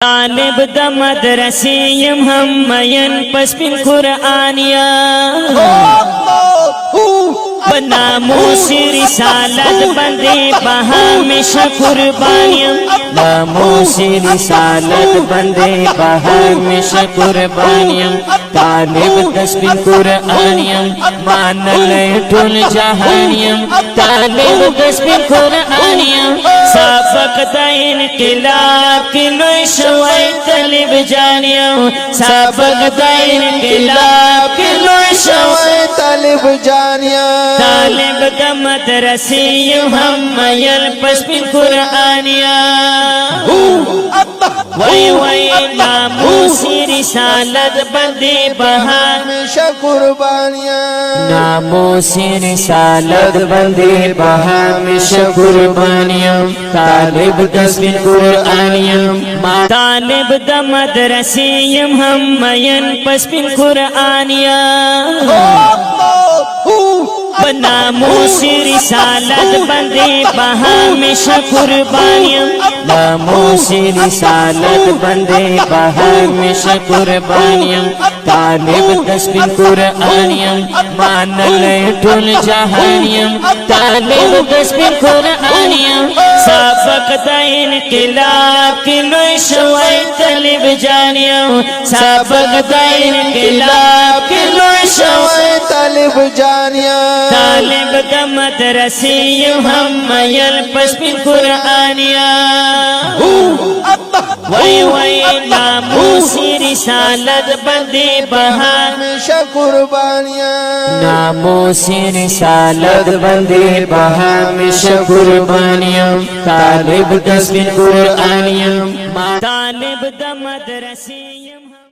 तालिब द मदरसियम हम मयन पस्पिन कुरआनिया नामोसी रिसालत बंदे बहा में कुर्बानियम नामोसी रिसालत बंदे बहा में कुर्बानियम तालिब तस्बिन कुरआनियम मान ले टुल जहानियम तालिब तस्बिन कुरआनियम सबक दैन किलाब किलो शवाई तालिब जानियम सबक दैन किलाब किलो शवाई तालिब जानियम तालिब द मदरसियम हम मयल पस्बिन कुरआनिया वही नामोसी रिसालत बंदे बहा हमेशा कुर्बानियां नामोसी रिसालत बंदे बहा हमेशा कुर्बानियां तालिब तस्बिन कुरआनियम तालिब द मदरसियम हम मयन पस्बिन कुरआनिया नामोसी रिसालत बंदे बहा हमेशा कुर्बानियम नामोसी रिसालत बंदे बहा हमेशा कुर्बानियम तालिब तस्बिन कुरआनियम मान ले टुल जहानियम तालिब तस्बिन कुरआनियम सबक दैन किलाब किलो शवाई तालिब जानियम सबक दैन किलाब किलो शवाई तालिब जानियं तालिब द मदरसियम हम मयल पस्बिन कुरआनिया वही नामोसी रिसालत बंदे बहा हमेशा कुर्बानियां नामोसी रिसालत बंदे बहा हमेशा कुर्बानियम तालिब तस्बिन कुरआनियम तालिब द मदरसियम